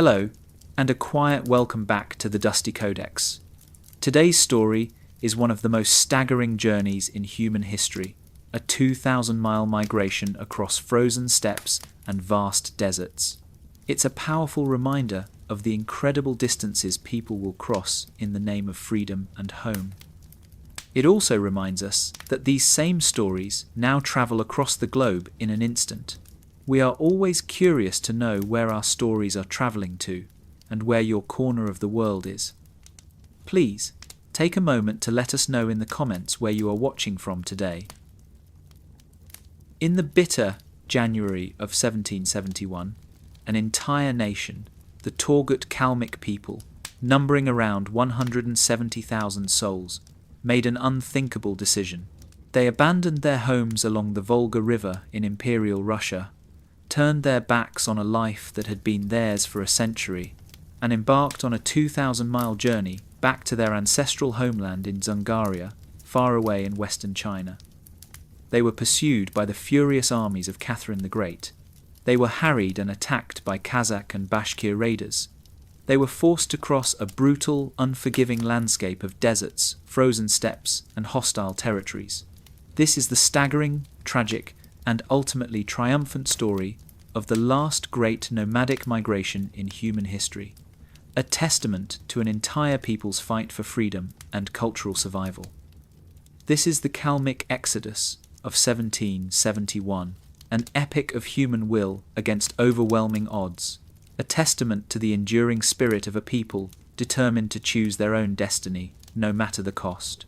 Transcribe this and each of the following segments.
Hello, and a quiet welcome back to the Dusty Codex. Today's story is one of the most staggering journeys in human history, a 2,000-mile migration across frozen steppes and vast deserts. It's a powerful reminder of the incredible distances people will cross in the name of freedom and home. It also reminds us that these same stories now travel across the globe in an instant. We are always curious to know where our stories are traveling to and where your corner of the world is. Please, take a moment to let us know in the comments where you are watching from today. In the bitter January of 1771, an entire nation, the Torgut Kalmyk people, numbering around 170,000 souls, made an unthinkable decision. They abandoned their homes along the Volga River in Imperial Russia, turned their backs on a life that had been theirs for a century, and embarked on a 2,000-mile journey back to their ancestral homeland in Dzungaria, far away in western China. They were pursued by the furious armies of Catherine the Great. They were harried and attacked by Kazakh and Bashkir raiders. They were forced to cross a brutal, unforgiving landscape of deserts, frozen steppes, and hostile territories. This is the staggering, tragic, and ultimately triumphant story of the last great nomadic migration in human history, a testament to an entire people's fight for freedom and cultural survival. This is the Kalmyk Exodus of 1771, an epic of human will against overwhelming odds, a testament to the enduring spirit of a people determined to choose their own destiny, no matter the cost.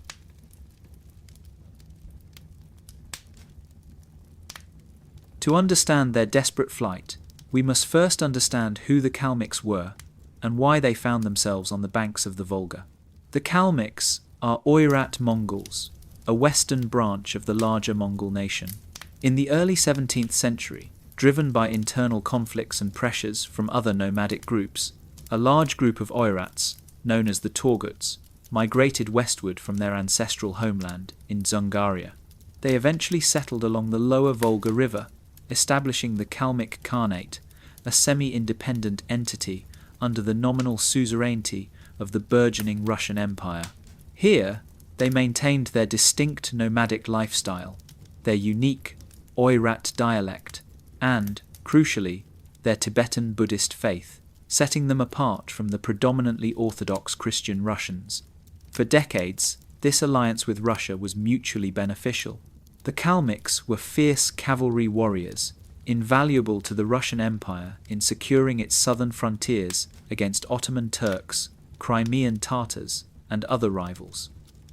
To understand their desperate flight, we must first understand who the Kalmyks were and why they found themselves on the banks of the Volga. The Kalmyks are Oirat Mongols, a western branch of the larger Mongol nation. In the early 17th century, driven by internal conflicts and pressures from other nomadic groups, a large group of Oirats, known as the Torguts, migrated westward from their ancestral homeland in Dzungaria. They eventually settled along the lower Volga River, establishing the Kalmyk Khanate, a semi-independent entity under the nominal suzerainty of the burgeoning Russian Empire. Here, they maintained their distinct nomadic lifestyle, their unique Oirat dialect, and, crucially, their Tibetan Buddhist faith, setting them apart from the predominantly Orthodox Christian Russians. For decades, this alliance with Russia was mutually beneficial. The Kalmyks were fierce cavalry warriors, invaluable to the Russian Empire in securing its southern frontiers against Ottoman Turks, Crimean Tatars, and other rivals.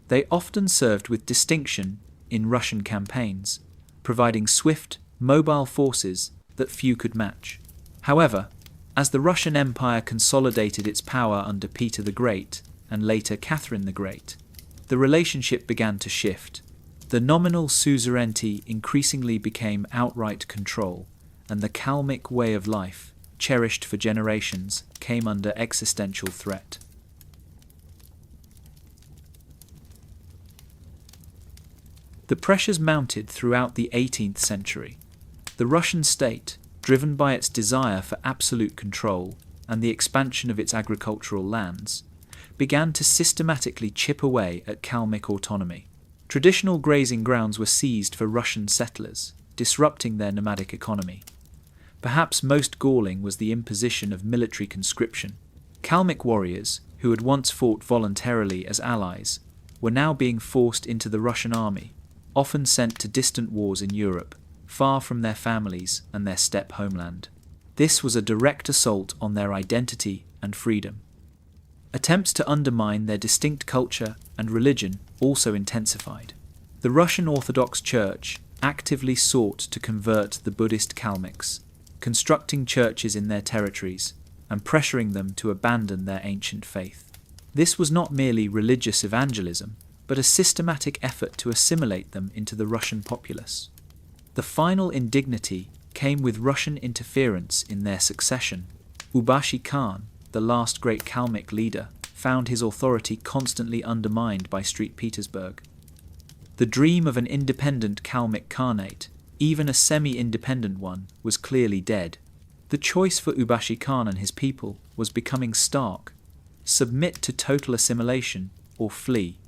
They often served with distinction in Russian campaigns, providing swift, mobile forces that few could match. However, as the Russian Empire consolidated its power under Peter the Great and later Catherine the Great, the relationship began to shift. The nominal suzerainty increasingly became outright control, and the Kalmyk way of life, cherished for generations, came under existential threat. The pressures mounted throughout the 18th century. The Russian state, driven by its desire for absolute control and the expansion of its agricultural lands, began to systematically chip away at Kalmyk autonomy. Traditional grazing grounds were seized for Russian settlers, disrupting their nomadic economy. Perhaps most galling was the imposition of military conscription. Kalmyk warriors, who had once fought voluntarily as allies, were now being forced into the Russian army, often sent to distant wars in Europe, far from their families and their steppe homeland. This was a direct assault on their identity and freedom. Attempts to undermine their distinct culture and religion also intensified. The Russian Orthodox Church actively sought to convert the Buddhist Kalmyks, constructing churches in their territories and pressuring them to abandon their ancient faith. This was not merely religious evangelism, but a systematic effort to assimilate them into the Russian populace. The final indignity came with Russian interference in their succession. Ubashi Khan, the last great Kalmyk leader, found his authority constantly undermined by St. Petersburg. The dream of an independent Kalmyk Khanate, even a semi-independent one, was clearly dead. The choice for Ubashi Khan and his people was becoming stark: submit to total assimilation or flee.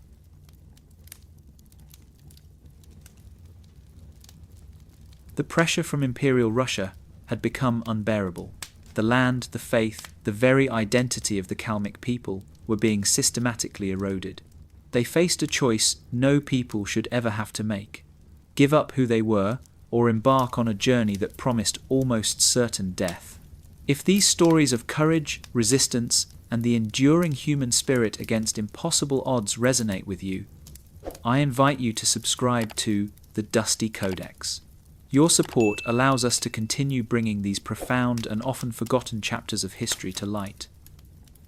The pressure from Imperial Russia had become unbearable. The land, the faith, the very identity of the Kalmyk people were being systematically eroded. They faced a choice no people should ever have to make: give up who they were or embark on a journey that promised almost certain death. If these stories of courage, resistance, and the enduring human spirit against impossible odds resonate with you, I invite you to subscribe to the Dusty Codex. Your support allows us to continue bringing these profound and often forgotten chapters of history to light.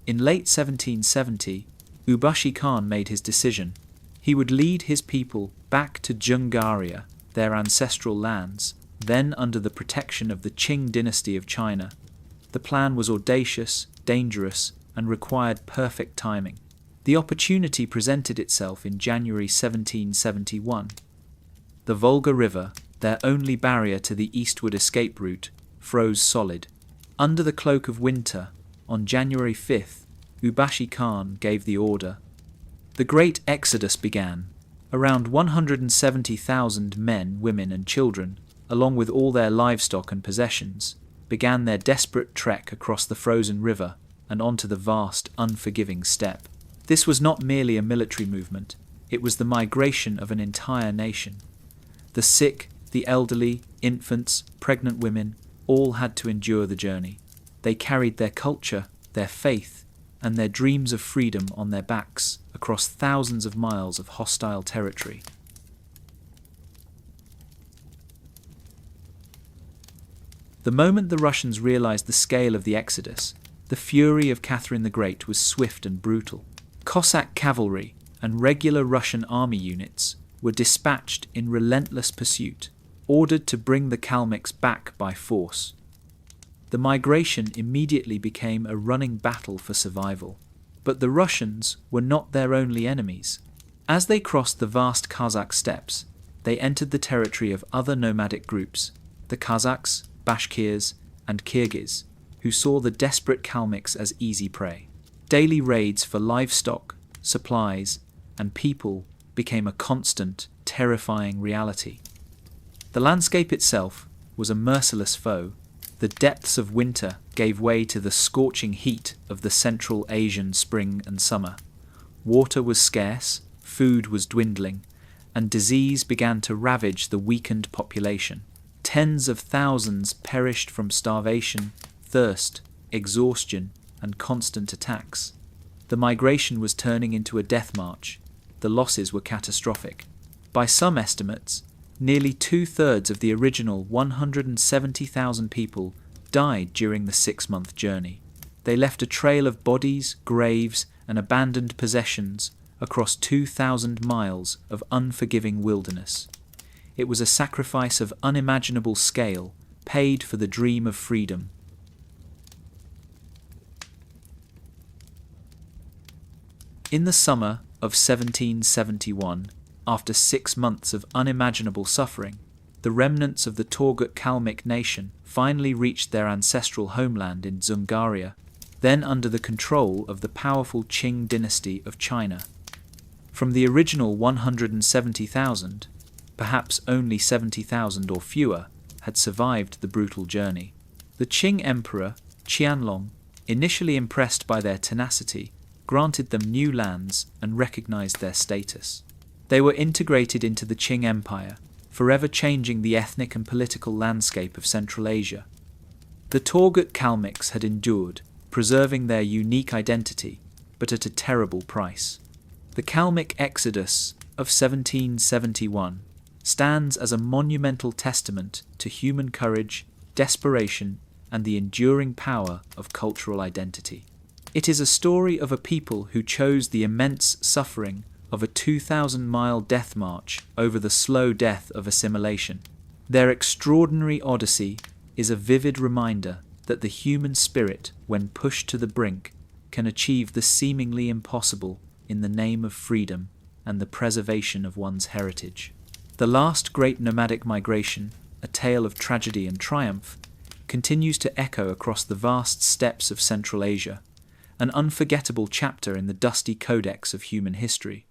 In late 1770, Ubashi Khan made his decision. He would lead his people back to Dzungaria, their ancestral lands, then under the protection of the Qing dynasty of China. The plan was audacious, dangerous, and required perfect timing. The opportunity presented itself in January 1771. The Volga River, their only barrier to the eastward escape route, froze solid. Under the cloak of winter, on January 5th, Ubashi Khan gave the order. The Great Exodus began. Around 170,000 men, women, and children, along with all their livestock and possessions, began their desperate trek across the frozen river and onto the vast, unforgiving steppe. This was not merely a military movement, it was the migration of an entire nation. The sick, the elderly, infants, pregnant women, all had to endure the journey. They carried their culture, their faith, and their dreams of freedom on their backs across thousands of miles of hostile territory. The moment the Russians realized the scale of the exodus, the fury of Catherine the Great was swift and brutal. Cossack cavalry and regular Russian army units were dispatched in relentless pursuit, ordered to bring the Kalmyks back by force. The migration immediately became a running battle for survival. But the Russians were not their only enemies. As they crossed the vast Kazakh steppes, they entered the territory of other nomadic groups, the Kazakhs, Bashkirs, and Kyrgyz, who saw the desperate Kalmyks as easy prey. Daily raids for livestock, supplies, and people became a constant, terrifying reality. The landscape itself was a merciless foe. The depths of winter gave way to the scorching heat of the Central Asian spring and summer. Water was scarce, food was dwindling, and disease began to ravage the weakened population. Tens of thousands perished from starvation, thirst, exhaustion, and constant attacks. The migration was turning into a death march. The losses were catastrophic. By some estimates, nearly 2/3 of the original 170,000 people died during the 6-month journey. They left a trail of bodies, graves, and abandoned possessions across 2,000 miles of unforgiving wilderness. It was a sacrifice of unimaginable scale, paid for the dream of freedom. In the summer of 1771, after 6 months of unimaginable suffering, the remnants of the Torgut Kalmyk nation finally reached their ancestral homeland in Dzungaria, then under the control of the powerful Qing dynasty of China. From the original 170,000, perhaps only 70,000 or fewer had survived the brutal journey. The Qing Emperor, Qianlong, initially impressed by their tenacity, granted them new lands and recognized their status. They were integrated into the Qing Empire, forever changing the ethnic and political landscape of Central Asia. The Torgut Kalmyks had endured, preserving their unique identity, but at a terrible price. The Kalmyk Exodus of 1771 stands as a monumental testament to human courage, desperation, and the enduring power of cultural identity. It is a story of a people who chose the immense suffering of a 2,000-mile death march over the slow death of assimilation. Their extraordinary odyssey is a vivid reminder that the human spirit, when pushed to the brink, can achieve the seemingly impossible in the name of freedom and the preservation of one's heritage. The last great nomadic migration, a tale of tragedy and triumph, continues to echo across the vast steppes of Central Asia, an unforgettable chapter in the Dusty Codex of human history.